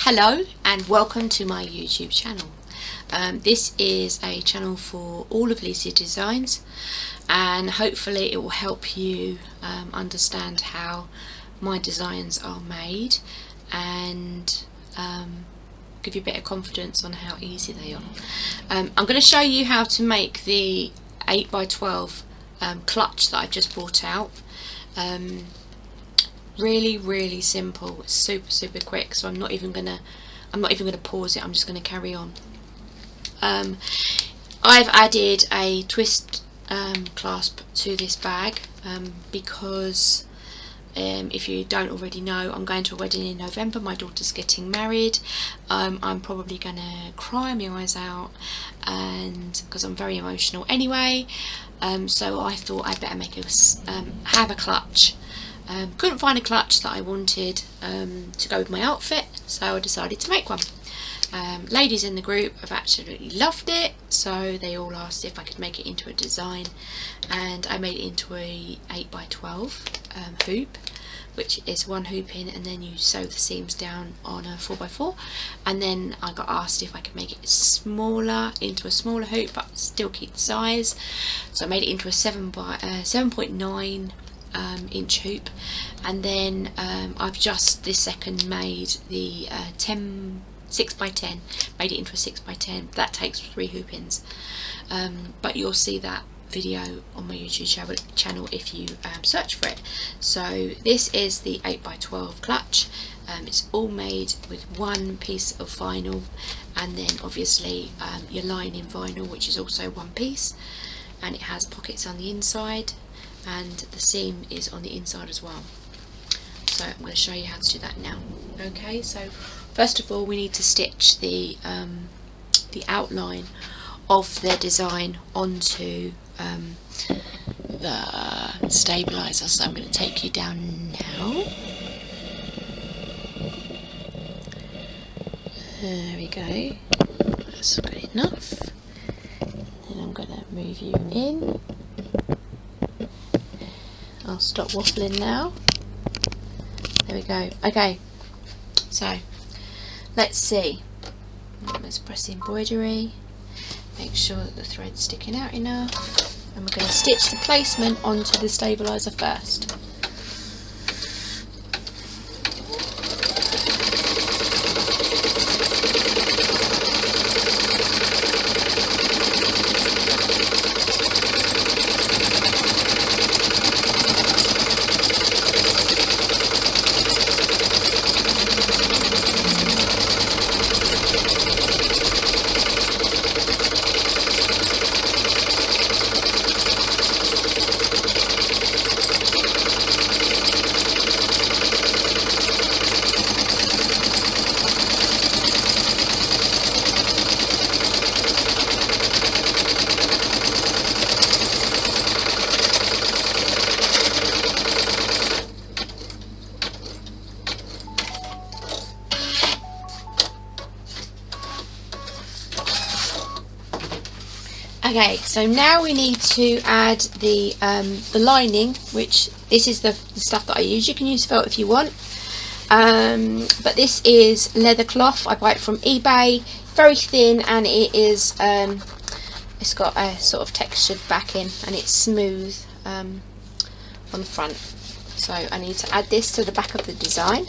Hello and welcome to my YouTube channel. This is a channel for all of Lisa Designs, and hopefully it will help you understand how my designs are made and give you a bit of confidence on how easy they are. I'm going to show you how to make the 8x12 clutch that I've just brought out. Really simple. It's super quick, so I'm not even gonna pause it. I'm just gonna carry on. I've added a twist clasp to this bag because if you don't already know, I'm going to a wedding in November. My daughter's getting married. I'm probably gonna cry my eyes out, and because I'm very emotional anyway, so I thought I'd better make have a clutch. Couldn't find a clutch that I wanted to go with my outfit, so I decided to make one. Ladies in the group have absolutely loved it, so they all asked if I could make it into a design, and I made it into a 8x12 hoop, which is one hoop in, and then you sew the seams down on a 4x4, and then I got asked if I could make it smaller, into a smaller hoop but still keep the size, so I made it into a 7.9 inch hoop, and then I've just this second made the 6x10, made it into a 6x10. That takes 3 hoop ins, but you'll see that video on my YouTube channel if you search for it. So this is the 8x12 clutch. It's all made with one piece of vinyl, and then obviously your lining vinyl, which is also one piece, and it has pockets on the inside, and the seam is on the inside as well. So I'm going to show you how to do that now. Okay, so first of all we need to stitch the outline of the design onto the stabilizer. So I'm going to take you down now. There we go. That's good enough. And I'm going to move you in. I'll stop waffling now. There we go. Okay, so let's see. Let's press the embroidery, make sure that the thread's sticking out enough, and we're going to stitch the placement onto the stabilizer first. Okay, so now we need to add the lining, which this is the stuff that I use. You can use felt if you want, but this is leather cloth. I buy it from eBay, very thin, and it is it's got a sort of textured backing, and it's smooth on the front. So I need to add this to the back of the design.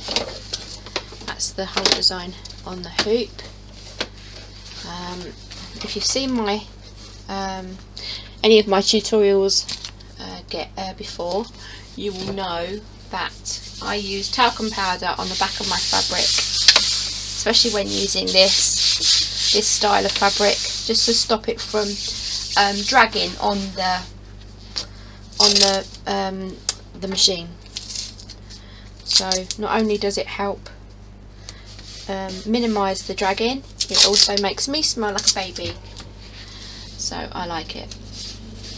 That's the whole design on the hoop. If you've seen my any of my tutorials before, you will know that I use talcum powder on the back of my fabric, especially when using this style of fabric, just to stop it from dragging on the machine. So not only does it help minimise the dragging, it also makes me smell like a baby. So I like it.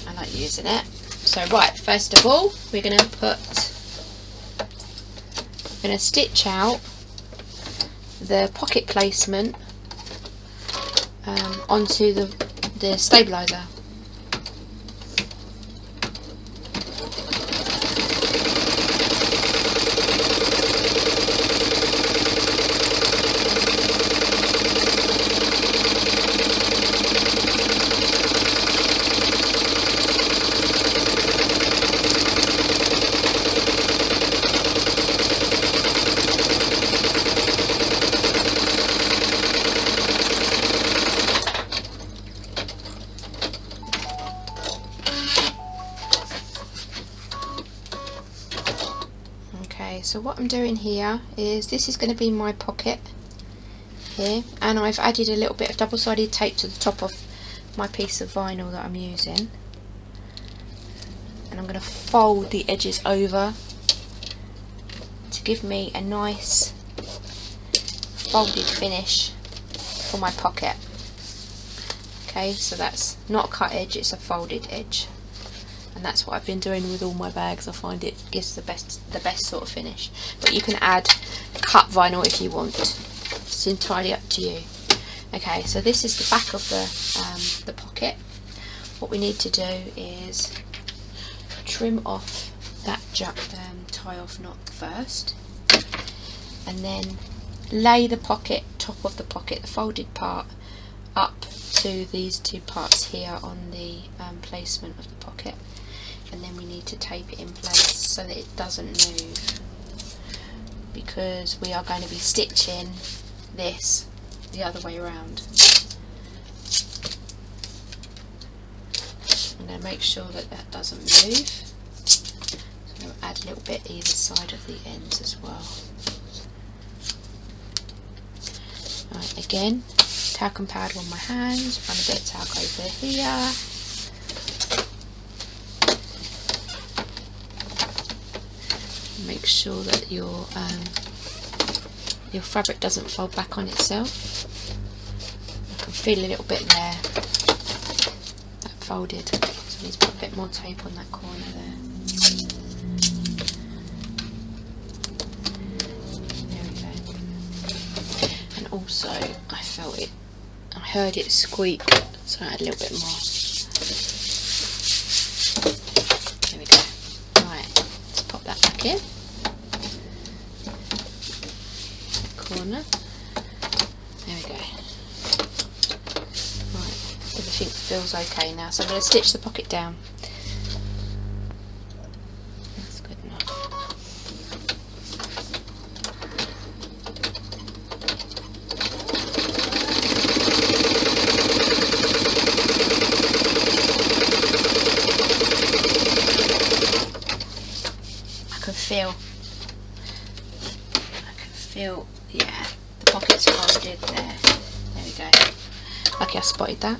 I like using it. So right, first of all, we're going to stitch out the pocket placement onto the stabilizer. so what I'm doing here is, this is going to be my pocket here, and I've added a little bit of double-sided tape to the top of my piece of vinyl that I'm using, and I'm going to fold the edges over to give me a nice folded finish for my pocket. Okay, so that's not a cut edge, it's a folded edge, and that's what I've been doing with all my bags. I find it gives the best sort of finish, but you can add cut vinyl if you want. It's entirely up to you. Okay, so this is the back of the pocket. What we need to do is trim off that tie off knot first, and then lay the pocket, top of the pocket, the folded part, up to these two parts here on the placement of the pocket, and then we need to tape it in place so that it doesn't move, because we are going to be stitching this the other way around. I'm going to make sure that that doesn't move, so I'm going to add a little bit either side of the ends as well. Right, again, talcum powder on my hands, run a bit of talc over here. Make sure that your fabric doesn't fold back on itself. I can feel a little bit there, that folded, so I need to put a bit more tape on that corner there. There we go. And also, I felt it, I heard it squeak, so I add a little bit more. There we go. Right, let's pop that back in. Corner. There we go. Right, everything feels okay now, so I'm going to stitch the pocket down. That's good enough. I can feel, yeah, the pocket's folded there. There we go. Lucky I spotted that.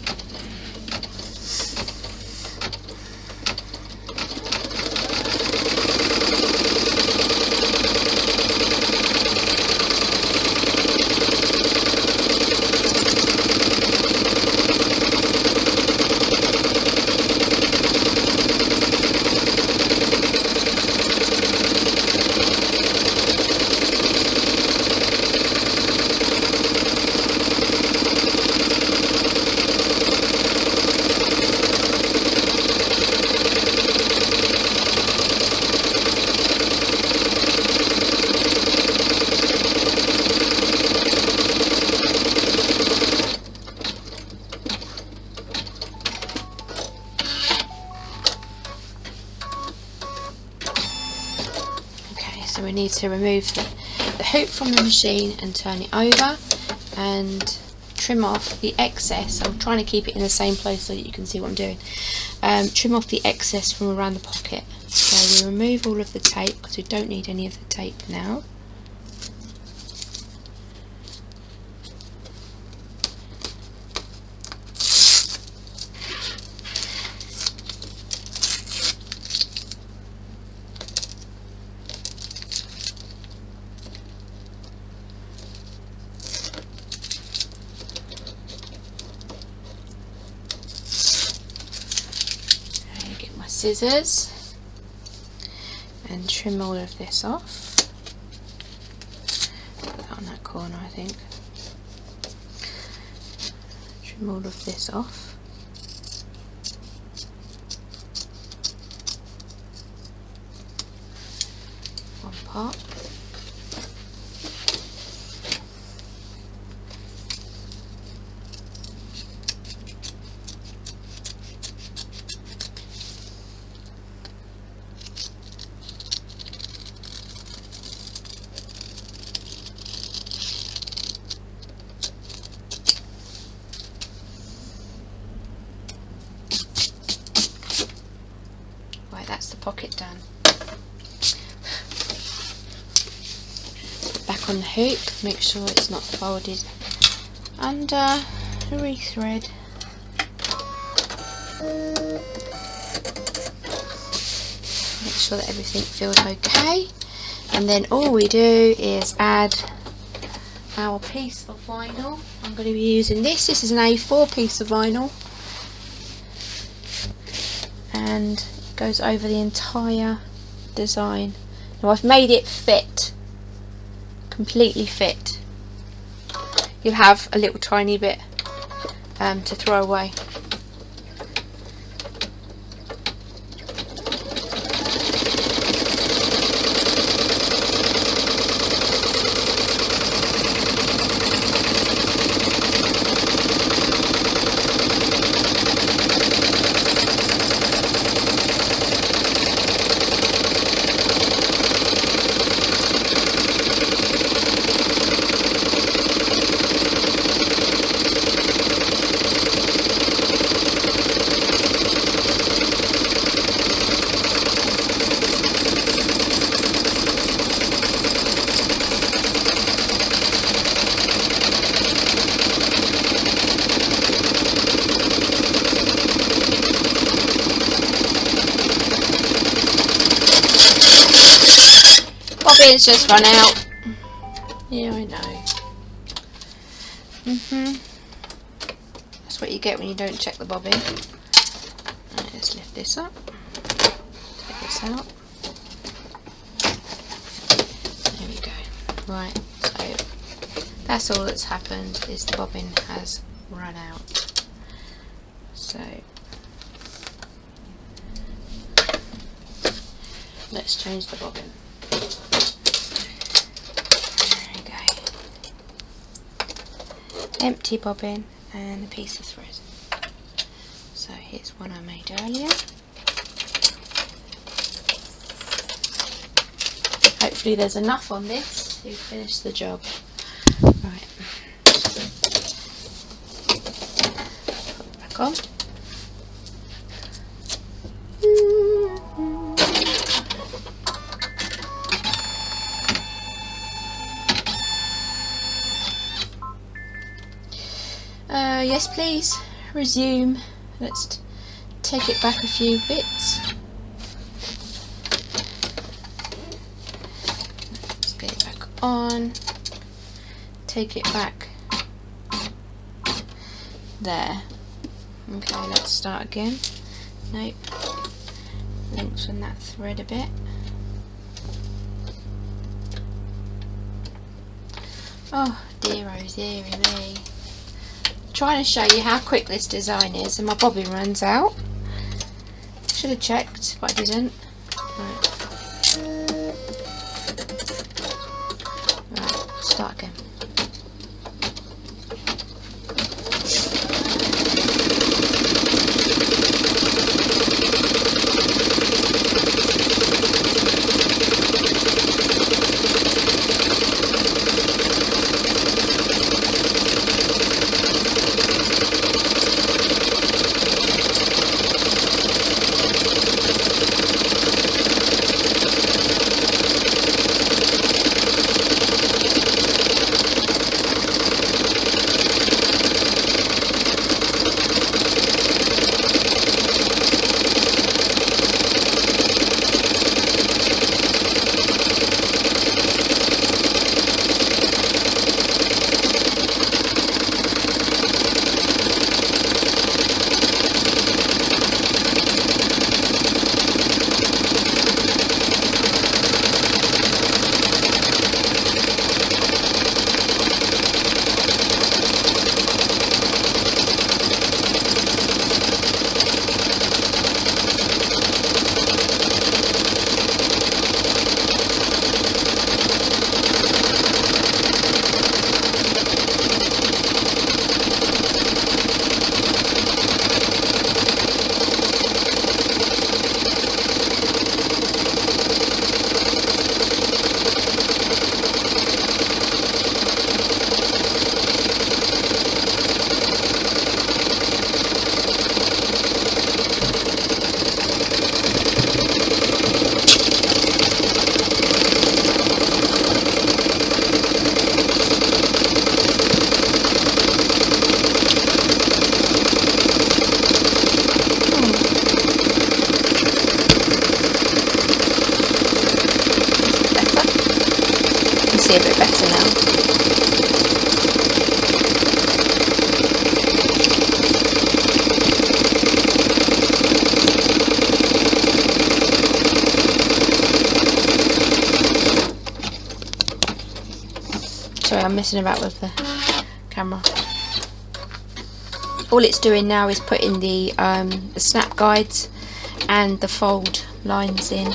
So we need to remove the hoop from the machine and turn it over and trim off the excess. I'm trying to keep it in the same place so that you can see what I'm doing. Trim off the excess from around the pocket. So we remove all of the tape because we don't need any of the tape now. Scissors and trim all of this off. Put that on that corner, I think. Trim all of this off. One part. That's the pocket done. back on the hook, make sure it's not folded under, rethread. Make sure that everything feels okay, and then all we do is add our piece of vinyl. I'm going to be using this is an A4 piece of vinyl, and it goes over the entire design. Now I've made it fit, completely fit. You'll have a little tiny bit to throw away. Bobbins just run out. Yeah, I know. That's what you get when you don't check the bobbin. Right, let's lift this up. Take this out. There we go. Right, so that's all that's happened, is the bobbin has run out. So let's change the bobbin. Empty bobbin and a piece of thread. So here's one I made earlier. Hopefully there's enough on this to finish the job. Right. Put it back on. Yes please, resume. Let's take it back a few bits. Let's get it back on. Take it back there. Okay, let's start again. Nope. Lengthen that thread a bit. Oh dear, oh dearie me. Trying to show you how quick this design is, and my bobbin runs out. Should have checked, but I didn't. Right, start again. see a bit better now. Sorry, I'm messing about with the camera. All it's doing now is putting the snap guides and the fold lines in.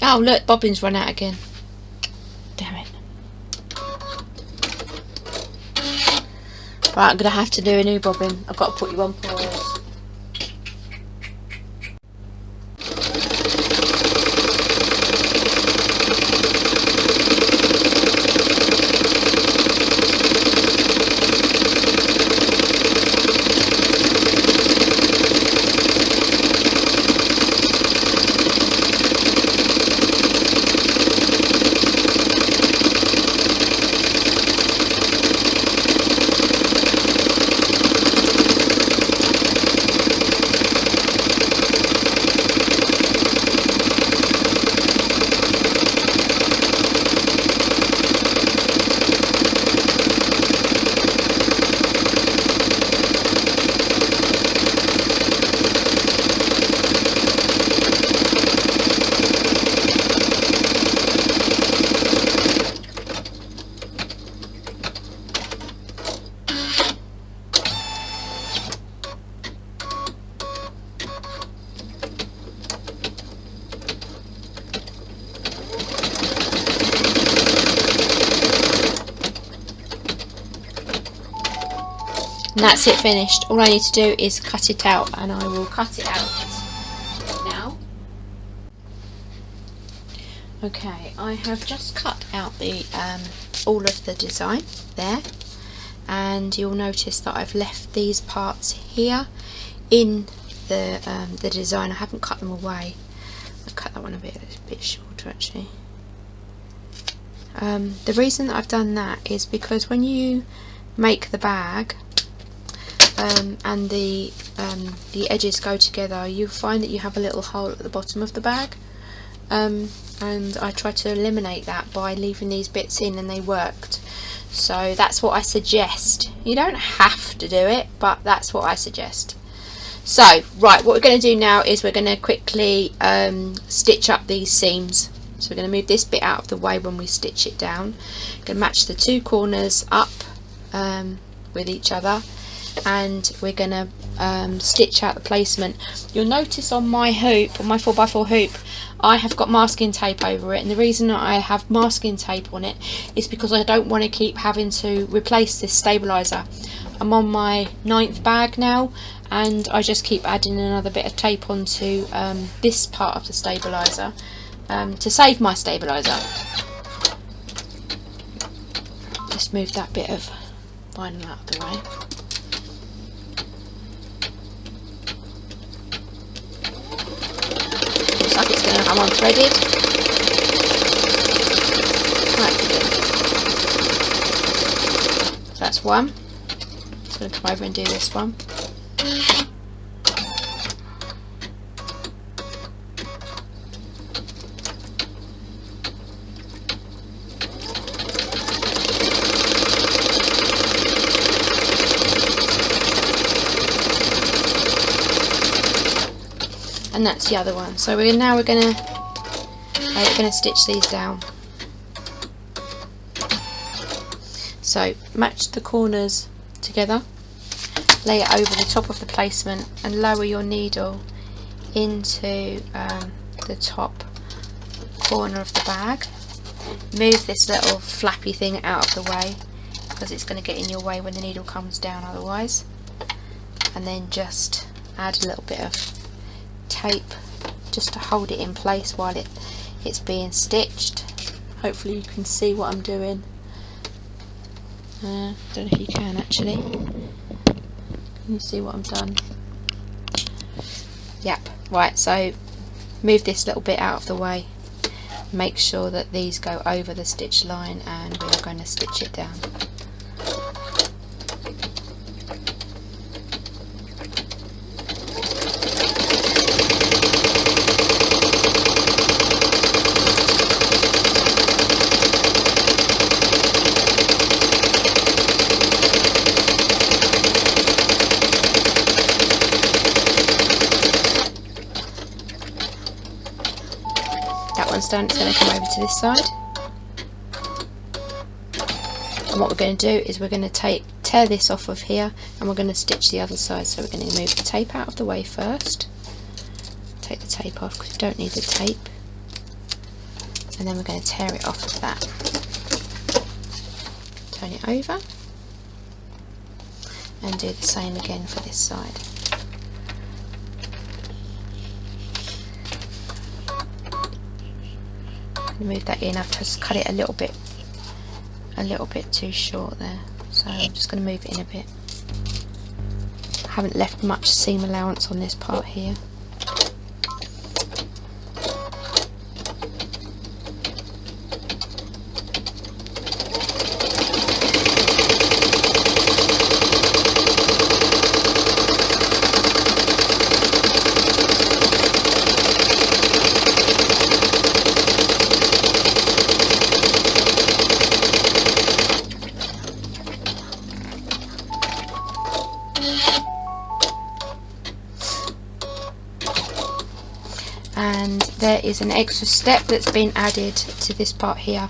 Oh look, Bobbin's run out again. Damn it. Right, I'm going to have to do a new bobbin. I've got to put you on pause. And that's it, finished. All I need to do is cut it out, and I will cut it out now. Okay, I have just cut out the all of the design there, and you'll notice that I've left these parts here in the design. I haven't cut them away. I've cut that one a bit shorter actually. The reason that I've done that is because when you make the bag and the edges go together, you find that you have a little hole at the bottom of the bag, and I tried to eliminate that by leaving these bits in, and they worked. So that's what I suggest. You don't have to do it, but that's what I suggest. So right, what we're going to do now is we're going to quickly stitch up these seams. So we're going to move this bit out of the way when we stitch it down. We're going to match the two corners up with each other, and we're going to stitch out the placement. You'll notice on my hoop, on my 4x4 hoop, I have got masking tape over it, and the reason I have masking tape on it is because I don't want to keep having to replace this stabiliser. I'm on my 9th bag now, and I just keep adding another bit of tape onto this part of the stabiliser to save my stabiliser. Just move that bit of vinyl out of the way. Looks like it's going to come unthreaded. So that's one. I'm going to come over and do this one. And that's the other one. So we're going to stitch these down. So match the corners together, lay it over the top of the placement, and lower your needle into the top corner of the bag. Move this little flappy thing out of the way because it's going to get in your way when the needle comes down otherwise. And then just add a little bit of tape just to hold it in place while it's being stitched. Hopefully you can see what I'm doing. Don't know if you can actually. Can you see what I've done? Yep. Right, so move this little bit out of the way. Make sure that these go over the stitch line, and we are going to stitch it down. Done. It's going to come over to this side, and what we're going to do is we're going to tear this off of here, and we're going to stitch the other side. So we're going to move the tape out of the way first, take the tape off because we don't need the tape, and then we're going to tear it off of that, turn it over, and do the same again for this side. Move that in. I've just cut it a little bit too short there, so I'm just going to move it in a bit. I haven't left much seam allowance on this part here. And there is an extra step that's been added to this part here.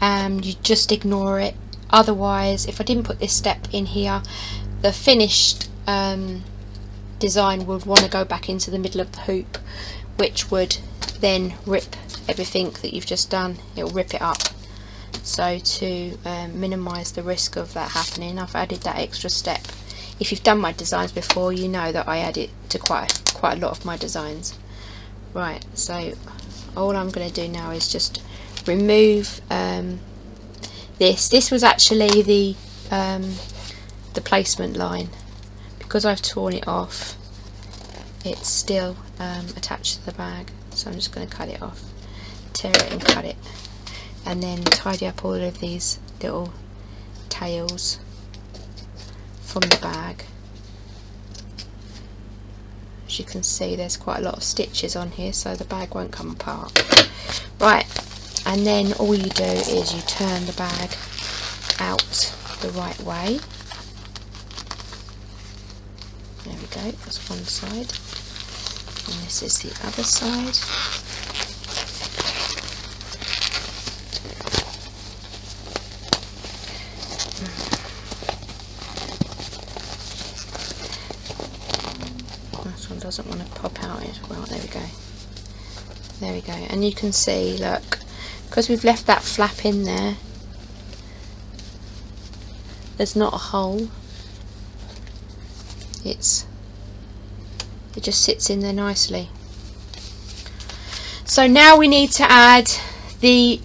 You just ignore it. Otherwise, if I didn't put this step in here, the finished design would want to go back into the middle of the hoop, which would then rip everything that you've just done. It'll rip it up. So to minimise the risk of that happening, I've added that extra step. If you've done my designs before, you know that I add it to quite a lot of my designs. Right, so all I'm going to do now is just remove this. This was actually the placement line. Because I've torn it off, it's still attached to the bag. So I'm just going to cut it off, tear it and cut it, and then tidy up all of these little tails from the bag. As you can see, there's quite a lot of stitches on here, so the bag won't come apart. Right, and then all you do is you turn the bag out the right way. There we go, that's one side, and this is the other side. Doesn't want to pop out as well. There we go. There we go. And you can see, look, because we've left that flap in there, there's not a hole. it just sits in there nicely. So now we need to add the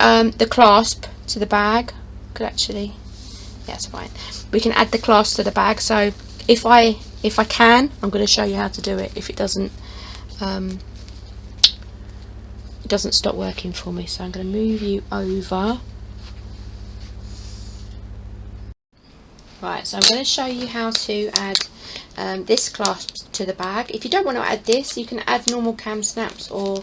clasp to the bag. Could actually, yeah, it's fine. We can add the clasp to the bag. So if I can, I'm going to show you how to do it. If it doesn't stop working for me, so I'm going to move you over. Right, so I'm going to show you how to add this clasp to the bag. If you don't want to add this, you can add normal cam snaps or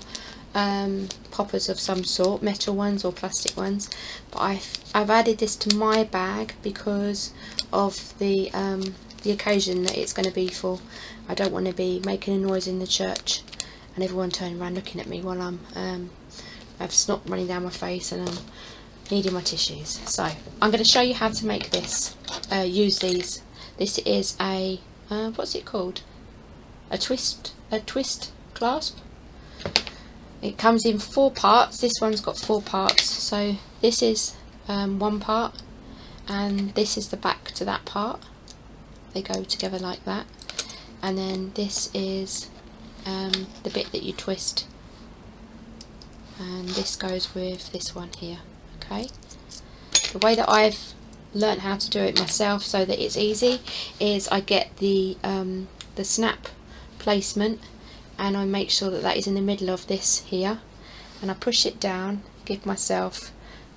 poppers of some sort, metal ones or plastic ones. But I've added this to my bag because of the occasion that it's going to be for. I don't want to be making a noise in the church and everyone turning around looking at me while I have snot running down my face and I'm needing my tissues. So I'm going to show you how to make this. Use these. This is a what's it called? A twist clasp. It comes in 4 parts. This one's got 4 parts. So this is one part, and this is the back to that part. They go together like that. And then this is the bit that you twist, and this goes with this one here. Okay. The way that I've learnt how to do it myself so that it's easy is I get the snap placement, and I make sure that that is in the middle of this here, and I push it down, give myself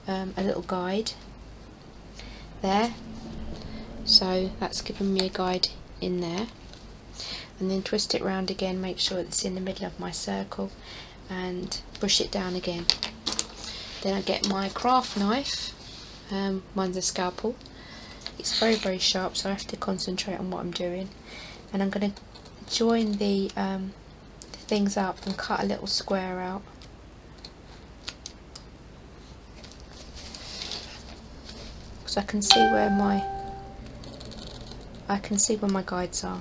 a little guide there. So that's giving me a guide in there, and then twist it round again, make sure it's in the middle of my circle, and push it down again. Then I get my craft knife. Mine's a scalpel. It's very, very sharp, so I have to concentrate on what I'm doing, and I'm going to join the things up and cut a little square out. Because I can see where my guides are.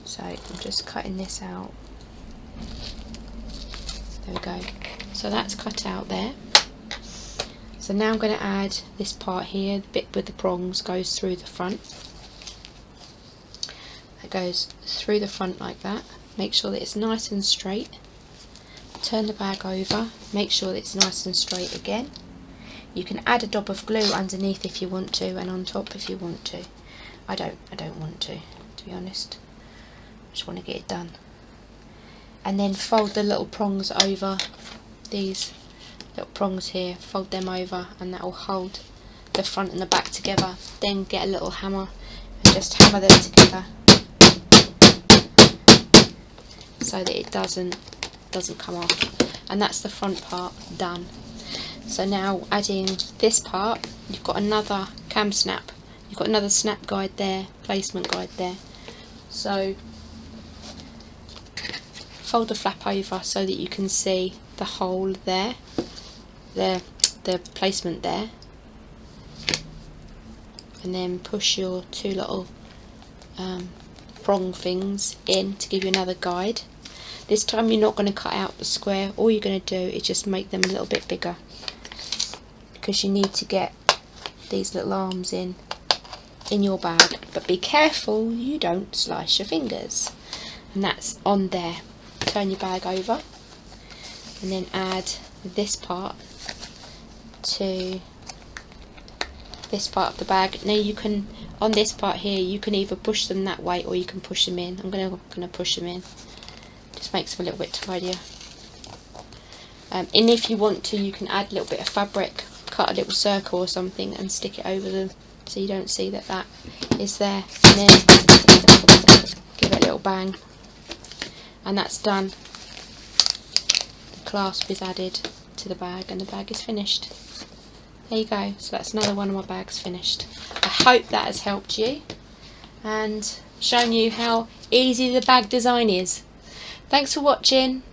So I'm just cutting this out. There we go. So that's cut out there. So now I'm going to add this part here. The bit with the prongs goes through the front. It goes through the front like that. Make sure that it's nice and straight. Turn the bag over. Make sure that it's nice and straight again. You can add a dab of glue underneath if you want to, and on top if you want to. I don't want to be honest. I just want to get it done. And then fold the little prongs over, these little prongs here, fold them over, and that will hold the front and the back together. Then get a little hammer and just hammer them together so that it doesn't come off. And that's the front part done. So now adding this part, you've got another cam snap. You've got another snap guide there, placement guide there. So fold the flap over so that you can see the hole there, the placement there, and then push your 2 little prong things in to give you another guide. This time you're not going to cut out the square. All you're going to do is just make them a little bit bigger, because you need to get these little arms in your bag, but be careful you don't slice your fingers. And that's on there. Turn your bag over and then add this part to this part of the bag. Now you can, on this part here, you can either push them that way or you can push them in. I'm gonna push them in. Just makes them a little bit tidier. And if you want to, you can add a little bit of fabric, cut a little circle or something and stick it over them so you don't see that that is there, and then give it a little bang, and that's done. The clasp is added to the bag and the bag is finished. There you go. So that's another one of my bags finished. I hope that has helped you and shown you how easy the bag design is. Thanks for watching.